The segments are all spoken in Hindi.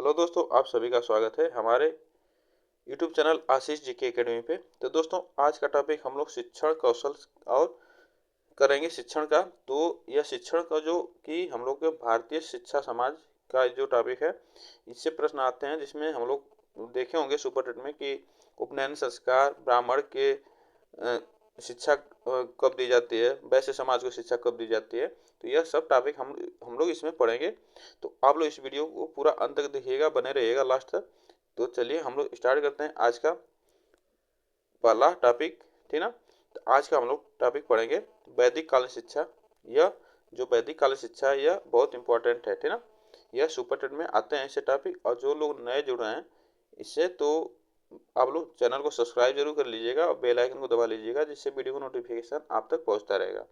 हेलो दोस्तों, आप सभी का स्वागत है हमारे यूट्यूब चैनल आशीष जीके एकेडमी पे। तो दोस्तों, आज का टॉपिक हम लोग शिक्षण कौशल और करेंगे शिक्षण का। तो यह शिक्षण का जो कि हम लोग के भारतीय शिक्षा समाज का जो टॉपिक है, इससे प्रश्न आते हैं जिसमें हम लोग देखे होंगे सुपर टेट में कि उपनयन संस्कार, ब्राह्मण के शिक्षा कब दी जाती है, वैश्य समाज को शिक्षा कब दी जाती है। तो यह सब टॉपिक हम लोग इसमें पढ़ेंगे। तो आप लोग इस वीडियो को पूरा अंत तक देखिएगा, बने रहिएगा लास्ट तक। तो चलिए हम लोग स्टार्ट करते हैं आज का पहला टॉपिक, ठीक ना। तो आज का हम लोग टॉपिक पढ़ेंगे वैदिक कालीन शिक्षा। यह जो वैदिक कालीन शिक्षा है यह बहुत इंपॉर्टेंट है, ठीक ना। यह सुपर टेट में आते हैं ऐसे टॉपिक, और जो लोग नए जुड़ रहे हैं इससे, तो आप लोग चैनल को सब्सक्राइब जरूर कर लीजिएगा और बेल आइकन को दबा लीजिएगा, जिससे वीडियो का नोटिफिकेशन आप तक पहुंचता रहेगा।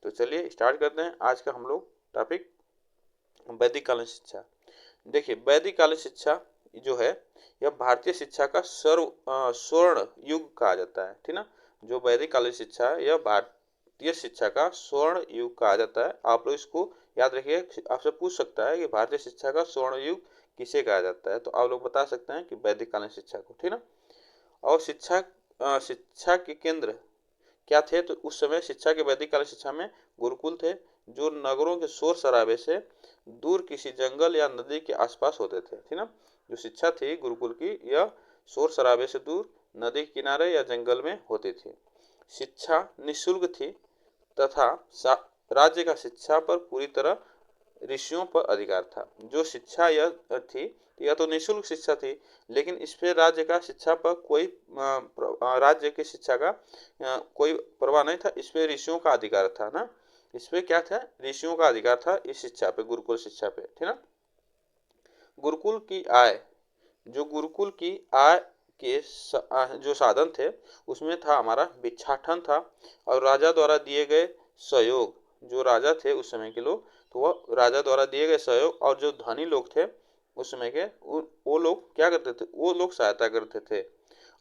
तो चलिए स्टार्ट करते हैं आज का हम लोग टॉपिक वैदिक कालीन शिक्षा। देखिए, वैदिक कालीन शिक्षा जो है यह भारतीय शिक्षा का स्वर्ण युग कहा जाता है, ठीक ना। जो वैदिक कालीन शिक्षा है यह भारतीय शिक्षा का स्वर्ण युग कहा जाता है। आप लोग इसको याद रखिए, आपसे पूछ सकता है कि भारतीय शिक्षा का स्वर्ण युग किसे कहा जाता है, तो आप लोग बता सकते हैं कि वैदिक कालीन शिक्षा को, ठीक ना। और शिक्षा के केंद्र क्या थे, तो उस समय शिक्षा के वैदिक कालीन शिक्षा में गुरुकुल थे, जो नगरों के शोर शराबे से दूर किसी जंगल या नदी के आसपास होते थे, ठीक ना। जो शिक्षा थी गुरुकुल की, यह शोर शराबे से दूर नदी के किनारे या जंगल में होती थी। शिक्षा निःशुल्क थी तथा राज्य का शिक्षा पर पूरी तरह ऋषियों पर अधिकार था। जो शिक्षा यह थी, यह तो निःशुल्क शिक्षा थी, लेकिन इस पे राज्य का शिक्षा पर कोई राज्य की शिक्षा का कोई प्रभाव नहीं था। इस पे ऋषियों का अधिकार था ना। इस पे क्या था, ऋषियों का अधिकार था इस शिक्षा पे, गुरुकुल शिक्षा पे, ठीक ना। गुरुकुल की आय, जो गुरुकुल की आय के जो साधन थे उसमें था हमारा भिक्षाटन था, और राजा द्वारा दिए गए सहयोग। जो राजा थे उस समय के लोग, तो वह राजा द्वारा दिए गए सहयोग, और जो धनी लोग थे उस समय के वो लोग क्या करते थे, वो लोग सहायता करते थे।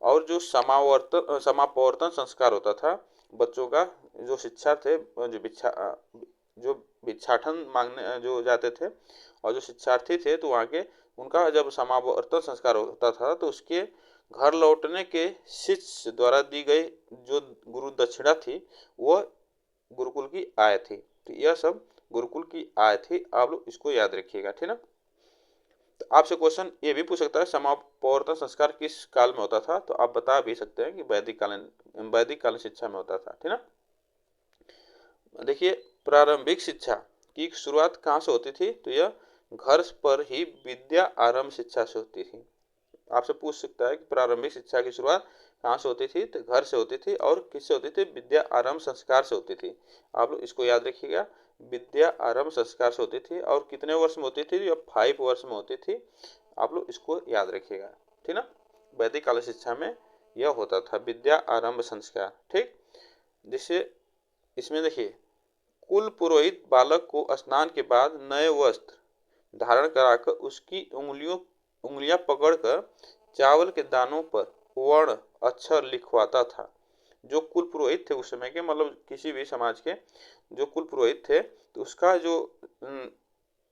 और जो समापवर्तन संस्कार होता था बच्चों का, जो शिक्षा थे, जो भिक्षाटन मांगने जो जाते थे और जो शिक्षार्थी थे, तो वहाँ के उनका जब समावर्तन संस्कार होता था तो उसके घर लौटने के शिष्य द्वारा दी गई जो गुरु दक्षिणा थी, वह गुरुकुल की आय थी। तो यह सब गुरुकुल की आय थी, आप लोग इसको याद रखिएगा, ठीक ना। तो आपसे क्वेश्चन ये भी पूछ सकता है, समापवर्तन संस्कार किस काल में होता था, तो आप बता भी सकते हैं कि वैदिक कालीन शिक्षा में होता था, ठीक ना। देखिए, प्रारंभिक शिक्षा की शुरुआत कहाँ से होती थी, तो यह घर पर ही विद्या आरंभ शिक्षा से होती थी। आपसे पूछ सकता है कि प्रारंभिक शिक्षा की शुरुआत कहाँ से होती थी, तो घर से होती थी, और किससे होती थी, विद्या आरंभ संस्कार से होती थी। आप लोग इसको याद रखिएगा, विद्या आरंभ संस्कार से होती थी, और कितने वर्ष में होती थी, यह 5 वर्ष में होती थी। आप लोग इसको याद रखिएगा, ठीक ना। वैदिक कालीन शिक्षा में यह होता था विद्या आरंभ संस्कार, ठीक। जिससे इसमें देखिए, कुल पुरोहित बालक को स्नान के बाद नए वस्त्र धारण कराकर उसकी उंगलियां पकड़कर चावल के दानों पर वर्ण अक्षर लिखवाता था। जो कुल पुरोहित थे उस समय के, मतलब किसी भी समाज के जो कुल पुरोहित थे, तो उसका जो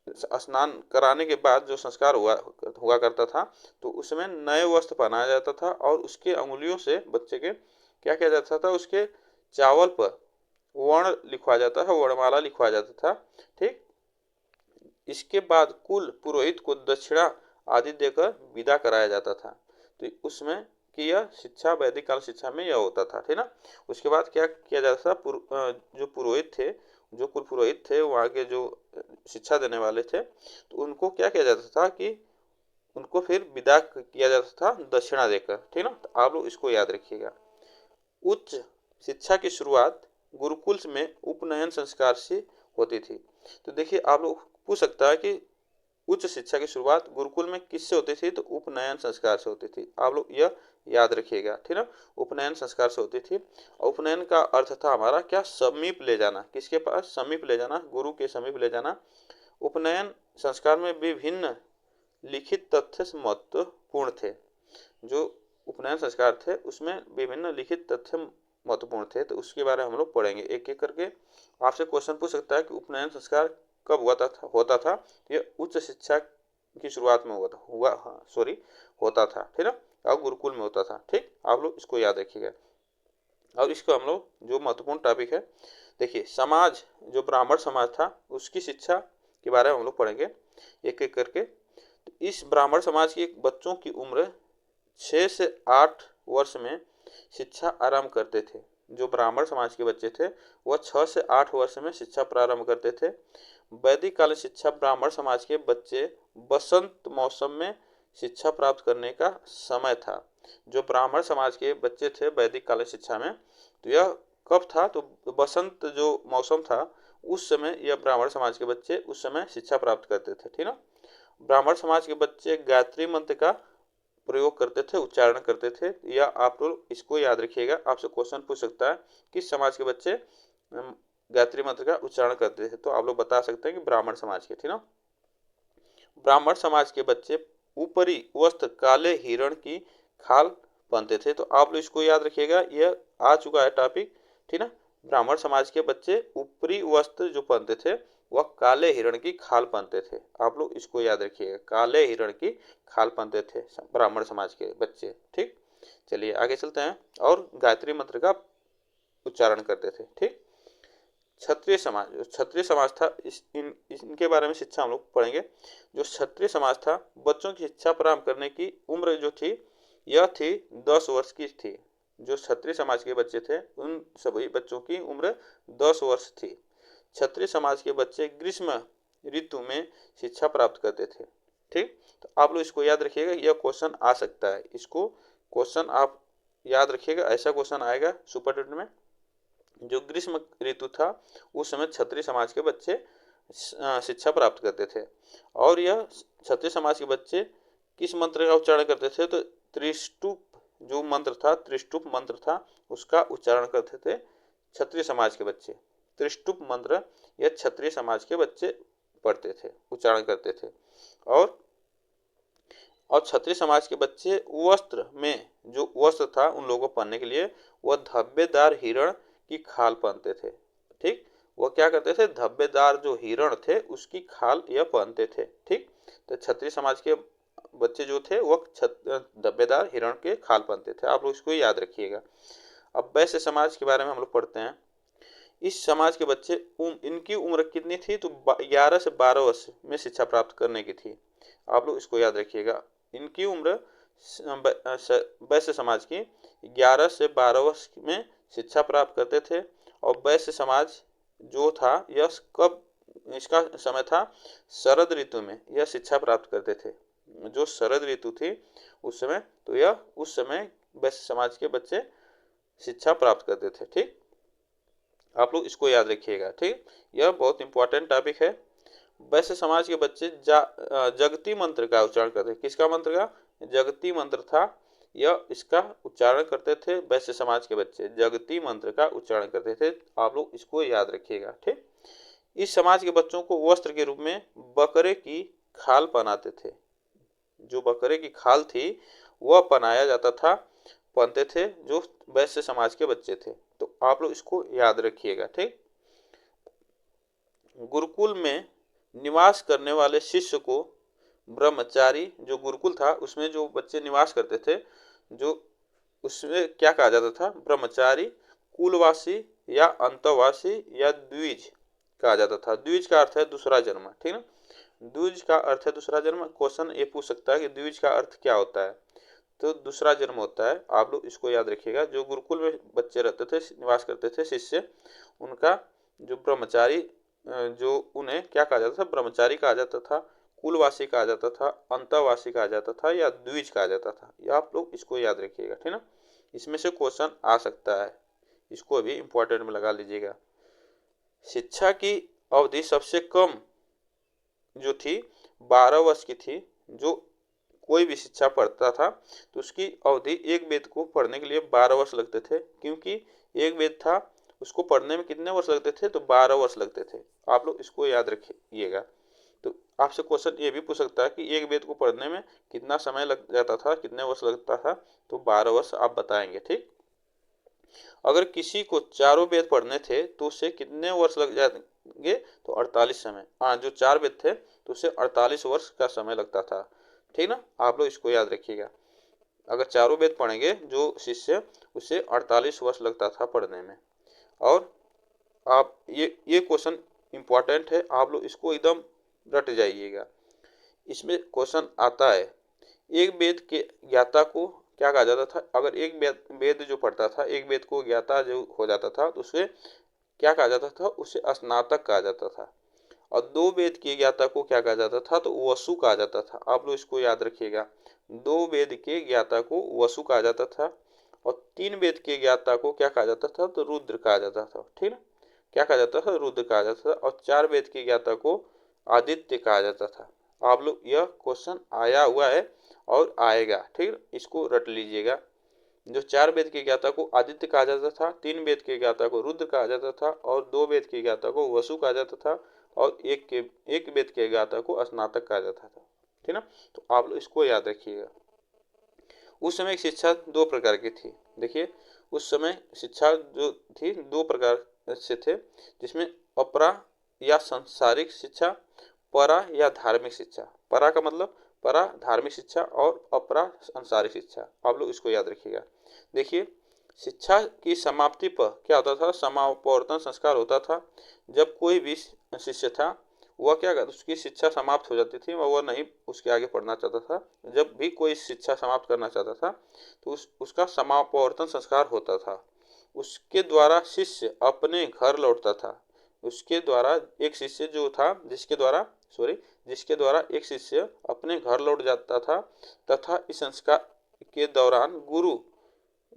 स्नान कराने के बाद जो संस्कार हुआ करता था, तो उसमें नए वस्त्र पहनाया जाता था, और उसके अंगुलियों से बच्चे के क्या किया जाता था, उसके चावल पर वर्ण लिखवाया जाता था, वर्णमाला लिखवाया जाता था, ठीक। इसके बाद कुल पुरोहित को दक्षिणा आदि देकर विदा कराया जाता था। तो उसमें कि यह शिक्षा वैदिक काल शिक्षा में यह होता था, ठीक ना। उसके बाद क्या किया जाता था, जो पुरोहित थे, जो कुल पुरोहित थे, वहाँ के जो शिक्षा देने वाले थे, तो उनको क्या किया जाता था कि उनको फिर विदा किया जाता था दक्षिणा देकर, ठीक ना। तो आप लोग इसको याद रखिएगा। उच्च शिक्षा की शुरुआत गुरुकुल में उपनयन संस्कार से होती थी। तो देखिए, आप लोग पूछ सकता है कि उच्च शिक्षा की शुरुआत गुरुकुल में किससे होती थी, तो उपनयन संस्कार से होती थी। आप लोग यह याद रखिएगा, ठीक ना। उपनयन संस्कार से होती थी। उपनयन का अर्थ था हमारा क्या, समीप ले जाना, किसके पास, समीप ले जाना, गुरु के समीप ले जाना। उपनयन संस्कार में विभिन्न लिखित तथ्य महत्वपूर्ण थे। जो उपनयन संस्कार थे उसमें विभिन्न लिखित तथ्य महत्वपूर्ण थे, तो उसके बारे में हम लोग पढ़ेंगे एक एक करके। आपसे क्वेश्चन पूछ सकता है कि उपनयन संस्कार कब होता था। यह उच्च शिक्षा की शुरुआत में होता था, ठीक ना, और गुरुकुल में होता था। ठीक, आप लोग इसको याद रखिएगा। और इसको हम लोग जो महत्वपूर्ण टॉपिक है, देखिए समाज, जो ब्राह्मण समाज था उसकी शिक्षा के बारे में हम लोग पढ़ेंगे एक एक करके। तो इस ब्राह्मण समाज के बच्चों की उम्र 6 से 8 वर्ष में शिक्षा आरंभ करते थे। जो ब्राह्मण समाज के बच्चे थे वह 6 से 8 वर्ष में शिक्षा प्रारंभ करते थे। वैदिक कालीन शिक्षा ब्राह्मण समाज के बच्चे बसंत मौसम में शिक्षा प्राप्त करने का समय था। जो ब्राह्मण समाज के बच्चे थे वैदिक कालीन शिक्षा में, तो यह कब था, तो बसंत जो मौसम था उस समय यह ब्राह्मण समाज के बच्चे उस समय शिक्षा प्राप्त करते थे, ठीक ना। ब्राह्मण समाज के बच्चे गायत्री मंत्र का प्रयोग करते थे, उच्चारण करते थे। या आप लोग इसको याद रखिएगा, आपसे क्वेश्चन पूछ सकता है किस समाज के बच्चे गायत्री मंत्र का उच्चारण करते थे, तो आप लोग बता सकते हैं कि ब्राह्मण समाज के, ठीक ना। ब्राह्मण समाज के बच्चे ऊपरी वस्त्र काले हिरण की खाल पहनते थे, तो आप लोग इसको याद रखिएगा, यह आ चुका है टॉपिक, ठीक ना। ब्राह्मण समाज के बच्चे ऊपरी वस्त्र जो पहनते थे वह काले हिरण की खाल पहनते थे। आप लोग इसको याद रखिएगा, काले हिरण की खाल पहनते थे ब्राह्मण समाज के बच्चे। ठीक, चलिए आगे चलते हैं। और गायत्री मंत्र का उच्चारण करते थे। ठीक, क्षत्रिय समाज, जो क्षत्रिय समाज था इनके बारे में शिक्षा हम लोग पढ़ेंगे। जो क्षत्रिय समाज था, बच्चों की शिक्षा प्रारंभ करने की उम्र जो थी यह थी 10 वर्ष की थी। जो क्षत्रिय समाज के बच्चे थे उन सभी बच्चों की उम्र 10 वर्ष थी। क्षत्रिय समाज के बच्चे ग्रीष्म ऋतु में शिक्षा प्राप्त करते थे। ठीक, तो आप लोग इसको याद रखिएगा, यह क्वेश्चन आ सकता है, इसको क्वेश्चन आप याद रखिएगा, ऐसा क्वेश्चन आएगा सुपर टेट में। जो ग्रीष्म ऋतु था उस समय क्षत्रिय समाज के बच्चे शिक्षा प्राप्त करते थे। और यह क्षत्रिय समाज के बच्चे किस मंत्र का उच्चारण करते थे, तो त्रिष्टुप जो मंत्र था, त्रिष्टुप मंत्र था, उसका उच्चारण करते थे क्षत्रिय समाज के बच्चे। त्रिष्टुप मंत्र यह क्षत्रिय समाज के बच्चे पढ़ते थे, उच्चारण करते थे। और क्षत्रिय समाज के बच्चे वस्त्र में, जो वस्त्र था उन लोगों को पहनने के लिए, वह धब्बेदार हिरण की खाल पहनते थे। ठीक, वह क्या करते थे, धब्बेदार जो हिरण थे उसकी खाल यह पहनते थे। ठीक, तो क्षत्रिय समाज के बच्चे जो थे वह धब्बेदार हिरण के खाल पहनते थे। आप लोग इसको याद रखिएगा। अब वैश्य समाज के बारे में हम लोग पढ़ते हैं। इस समाज के बच्चे इनकी उम्र कितनी थी, तो 11 से 12 वर्ष में शिक्षा प्राप्त करने की थी। आप लोग इसको याद रखिएगा, इनकी उम्र वैश्य समाज की 11 से 12 वर्ष में शिक्षा प्राप्त करते थे। और वैश्य समाज जो था यह कब, इसका समय था शरद ऋतु में यह शिक्षा प्राप्त करते थे। जो शरद ऋतु थी उस समय, तो यह उस समय वैश्य समाज के बच्चे शिक्षा प्राप्त करते थे। ठीक, आप लोग इसको याद रखिएगा। ठीक, यह बहुत इंपॉर्टेंट टॉपिक है। वैश्य समाज के बच्चे जगती मंत्र का उच्चारण करते थे। किसका मंत्र का, जगती मंत्र था, यह इसका उच्चारण करते थे वैश्य समाज के बच्चे, जगती मंत्र का उच्चारण करते थे। आप लोग इसको याद रखिएगा। ठीक, इस समाज के बच्चों को वस्त्र के रूप में बकरे की खाल पहनाते थे। जो बकरे की खाल थी वह पहनाया जाता था, पहनते थे जो वैश्य समाज के बच्चे थे। तो आप लोग इसको याद रखिएगा। ठीक, गुरुकुल में निवास करने वाले शिष्य को ब्रह्मचारी, जो गुरुकुल था उसमें जो बच्चे निवास करते थे, जो उसमें क्या कहा जाता था, ब्रह्मचारी, कुलवासी या अंतवासी या द्विज कहा जाता था। द्विज का अर्थ है दूसरा जन्म, ठीक ना। द्विज का अर्थ है दूसरा जन्म। क्वेश्चन ये पूछ सकता है कि द्विज का अर्थ क्या होता है, तो दूसरा जन्म होता है। आप लोग इसको याद रखिएगा। जो गुरुकुल में बच्चे रहते थे, निवास करते थे शिष्य, उनका जो ब्रह्मचारी, जो उन्हें क्या कहा जाता था, ब्रह्मचारी कहा जाता था, कुलवासी कहा जाता था, अंतवासी कहा जाता था या द्विज कहा जाता था। ये आप लोग इसको याद रखिएगा, ठीक ना। इसमें से क्वेश्चन आ सकता है, इसको भी इंपॉर्टेंट में लगा लीजिएगा। शिक्षा की अवधि सबसे कम जो थी 12 वर्ष की थी। जो कोई भी शिक्षा पढ़ता था तो उसकी अवधि, एक वेद को पढ़ने के लिए 12 वर्ष लगते थे, क्योंकि एक वेद था उसको पढ़ने में कितने वर्ष लगते थे, तो 12 वर्ष लगते थे। आप लोग इसको याद रखिएगा। तो आपसे क्वेश्चन ये भी पूछ सकता है कि एक वेद को पढ़ने में कितना समय लग जाता था, कितने वर्ष लगता था, तो 12 वर्ष आप बताएंगे। ठीक, अगर किसी को चारों वेद पढ़ने थे तो उसे कितने वर्ष लग जाएंगे, तो 48 समय। हाँ, जो 4 वेद थे तो उसे 48 वर्ष का समय लगता था। ठीक ना, आप लोग इसको याद रखिएगा। अगर चारों वेद पढ़ेंगे जो शिष्य, उसे 48 वर्ष लगता था पढ़ने में। और आप ये क्वेश्चन इंपॉर्टेंट है, आप लोग इसको एकदम रट जाइएगा। इसमें क्वेश्चन आता है, एक वेद के ज्ञाता को क्या कहा जाता था? अगर एक वेद जो पढ़ता था, एक वेद को ज्ञाता जो हो जाता था, तो उसे क्या कहा जाता था? उसे स्नातक कहा जाता था। और दो वेद के ज्ञाता को क्या कहा जाता था? तो वसु कहा जाता था। आप लोग इसको याद रखिएगा, दो वेद के ज्ञाता को वसु कहा जाता था। और तीन वेद के ज्ञाता को क्या कहा जाता था? तो रुद्र कहा जाता था। ठीक है, क्या कहा जाता था? रुद्र कहा जाता था। और चार वेद के ज्ञाता को आदित्य कहा जाता था। आप लोग, यह क्वेश्चन आया हुआ है और आएगा। ठीक, इसको रट लीजिएगा। जो चार वेद के ज्ञाता को आदित्य कहा जाता था, तीन वेद के ज्ञाता को रुद्र कहा जाता था, और दो वेद के ज्ञाता को वसु कहा जाता था, और एक वेद के ज्ञाता को स्नातक कहा जाता था। ठीक ना, तो आप लोग इसको याद रखिएगा। उस समय शिक्षा दो प्रकार की थी। देखिए, उस समय शिक्षा जो थी दो प्रकार से थे, जिसमें अपरा या सांसारिक शिक्षा, परा या धार्मिक शिक्षा। परा का मतलब परा धार्मिक शिक्षा और अपरा सांसारिक शिक्षा। आप लोग इसको याद रखिएगा। देखिए, शिक्षा की समाप्ति पर क्या होता था? समापवर्तन संस्कार होता था। जब कोई भी शिष्य था, वह क्या करता, उसकी शिक्षा समाप्त हो जाती थी, वह नहीं उसके आगे पढ़ना चाहता था। जब भी कोई शिक्षा समाप्त करना चाहता था, तो उसका समापवर्तन संस्कार होता था। उसके द्वारा शिष्य अपने घर लौटता था। उसके द्वारा एक शिष्य जो था, जिसके द्वारा एक शिष्य अपने घर लौट जाता था, तथा इस संस्कार के दौरान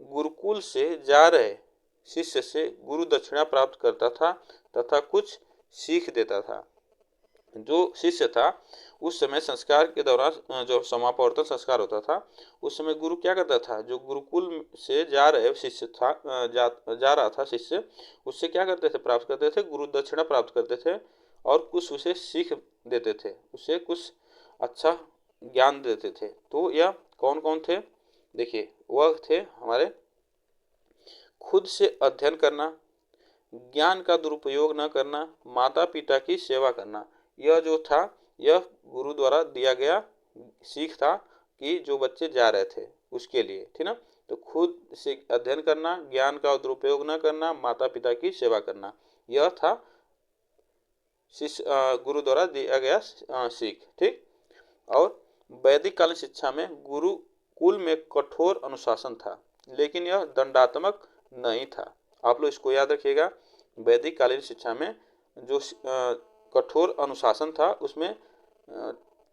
गुरुकुल से जा रहे शिष्य से गुरु दक्षिणा प्राप्त करता था तथा कुछ सीख देता था। जो शिष्य था, उस समय संस्कार के दौरान जो समापवर्तन संस्कार होता था, उस समय गुरु क्या करता था? जो गुरुकुल से जा रहे शिष्य था, जा रहा था शिष्य, उससे क्या करते थे? प्राप्त करते थे, गुरु दक्षिणा प्राप्त करते थे, और कुछ उसे सीख देते थे, उसे कुछ अच्छा ज्ञान देते थे। तो यह कौन कौन थे? देखिए, वह थे हमारे खुद से अध्ययन करना, ज्ञान का दुरुपयोग न करना, माता पिता की सेवा करना। यह जो था, यह गुरु द्वारा दिया गया सीख था कि जो बच्चे जा रहे थे उसके लिए। ठीक ना, तो खुद से अध्ययन करना, ज्ञान का दुरुपयोग न करना, माता पिता की सेवा करना, यह था गुरु द्वारा दिया गया सीख। ठीक, और वैदिक कालीन शिक्षा में गुरुकुल में कठोर अनुशासन था, लेकिन यह दंडात्मक नहीं था। आप लोग इसको याद रखिएगा। वैदिक कालीन शिक्षा में जो कठोर अनुशासन था, उसमें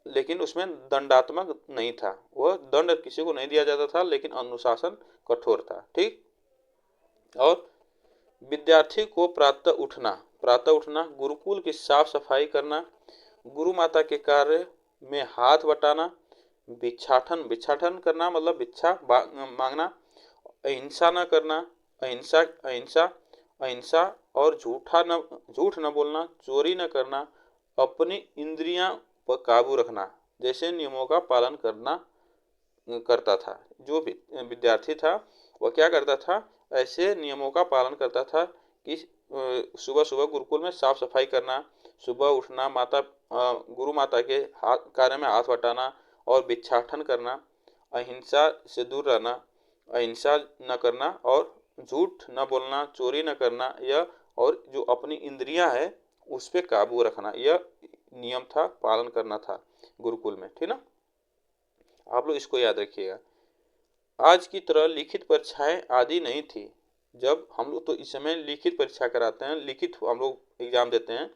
लेकिन उसमें दंडात्मक नहीं था। वह दंड किसी को नहीं दिया जाता था, लेकिन अनुशासन कठोर था। ठीक, और विद्यार्थी को प्रातः उठना, गुरुकुल की साफ सफाई करना, गुरु माता के कार्य में हाथ बटाना, भिक्षाटन करना मतलब भिक्षा मांगना, अहिंसा न करना, अहिंसा और झूठ न बोलना, चोरी न करना, अपनी इंद्रियां पर काबू रखना जैसे नियमों का पालन करता था। जो विद्यार्थी था, वह क्या करता था? ऐसे नियमों का पालन करता था कि सुबह सुबह गुरुकुल में साफ सफाई करना, सुबह उठना, गुरु माता के कार्य में हाथ बटाना, और भिक्षाटन करना, अहिंसा से दूर रहना, अहिंसा न करना, और झूठ न बोलना, चोरी न करना, यह और जो अपनी इंद्रियां है उस पर काबू रखना, यह नियम था, पालन करना था गुरुकुल में। ठीक ना, आप लोग इसको याद रखिएगा। आज की तरह लिखित परीक्षाएं आदि नहीं थी। जब हम लोग तो इस समय लिखित परीक्षा कराते हैं, लिखित हम लोग एग्जाम देते हैं,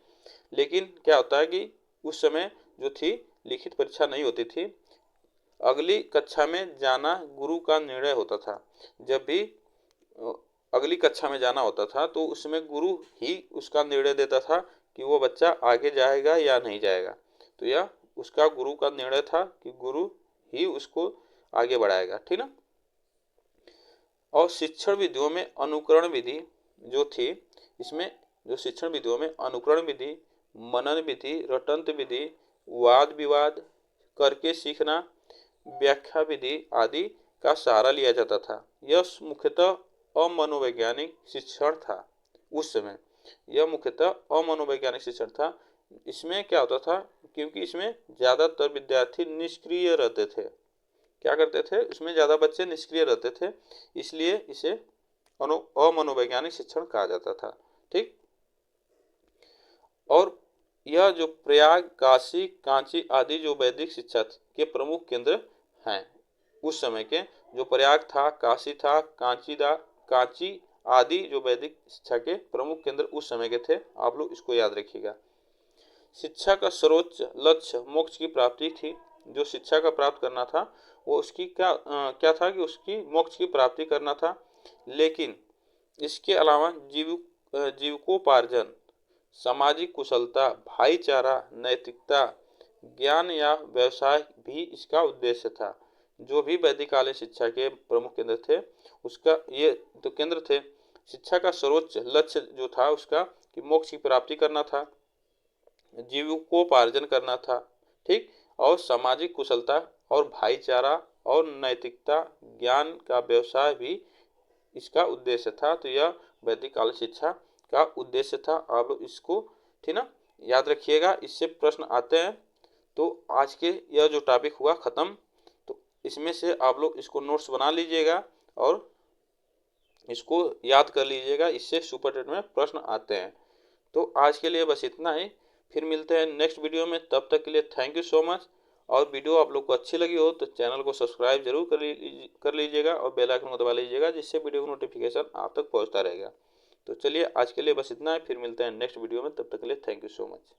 लेकिन क्या होता है कि उस समय जो थी लिखित परीक्षा नहीं होती थी। अगली कक्षा में जाना गुरु का निर्णय होता था। जब भी अगली कक्षा में जाना होता था, तो उसमें गुरु ही उसका निर्णय देता था कि वो बच्चा आगे जाएगा या नहीं जाएगा। तो यह उसका गुरु का निर्णय था कि गुरु ही उसको आगे बढ़ाएगा। ठीक ना, और शिक्षण विधियों में अनुकरण विधि जो थी, इसमें जो शिक्षण विधियों में अनुकरण विधि, मनन विधि, रटंत विधि, वाद विवाद करके सीखना, व्याख्या विधि आदि का सहारा लिया जाता था। यह मुख्यतः अमनोवैज्ञानिक शिक्षण था। उस समय यह मुख्यतः अमनोवैज्ञानिक शिक्षण था। इसमें क्या होता था क्योंकि इसमें ज़्यादातर विद्यार्थी निष्क्रिय रहते थे। क्या करते थे, इसमें ज़्यादा बच्चे निष्क्रिय रहते थे, इसलिए इसे अमनोवैज्ञानिक शिक्षण कहा जाता था। ठीक। और यह जो प्रयाग, काशी, कांची आदि जो वैदिक शिक्षा के प्रमुख केंद्र हैं, उस समय के जो प्रयाग था, काशी था, कांची आदि जो वैदिक शिक्षा के प्रमुख केंद्र उस समय के थे। आप लोग इसको याद रखिएगा। शिक्षा का सर्वोच्च लक्ष्य मोक्ष की प्राप्ति थी। जो शिक्षा का प्राप्त करना था वो उसकी क्या था कि उसकी मोक्ष की प्राप्ति करना था। लेकिन इसके अलावा जीविकोपार्जन, सामाजिक कुशलता, भाईचारा, नैतिकता, ज्ञान या व्यवसाय भी इसका उद्देश्य था। जो भी वैदिककालीन शिक्षा के प्रमुख केंद्र थे, उसका ये तो केंद्र थे। शिक्षा का सर्वोच्च लक्ष्य जो था उसका कि मोक्ष की प्राप्ति करना था, जीविकोपार्जन करना था। ठीक। और सामाजिक कुशलता और भाईचारा और नैतिकता, ज्ञान का व्यवसाय भी इसका उद्देश्य था। तो यह वैदिक काल शिक्षा का उद्देश्य था। आप लोग इसको ठीक ना याद रखिएगा, इससे प्रश्न आते हैं। तो आज के यह जो टॉपिक हुआ ख़त्म, तो इसमें से आप लोग इसको नोट्स बना लीजिएगा और इसको याद कर लीजिएगा, इससे सुपर टेट में प्रश्न आते हैं। तो आज के लिए बस इतना ही, फिर मिलते हैं नेक्स्ट वीडियो में। तब तक के लिए थैंक यू सो मच। और वीडियो आप लोग को अच्छी लगी हो तो चैनल को सब्सक्राइब जरूर कर लीजिएगा और बेल आइकन को दबा लीजिएगा, जिससे वीडियो का नोटिफिकेशन आप तक पहुंचता रहेगा। तो चलिए आज के लिए बस इतना है, फिर मिलते हैं नेक्स्ट वीडियो में। तब तक के लिए थैंक यू सो मच।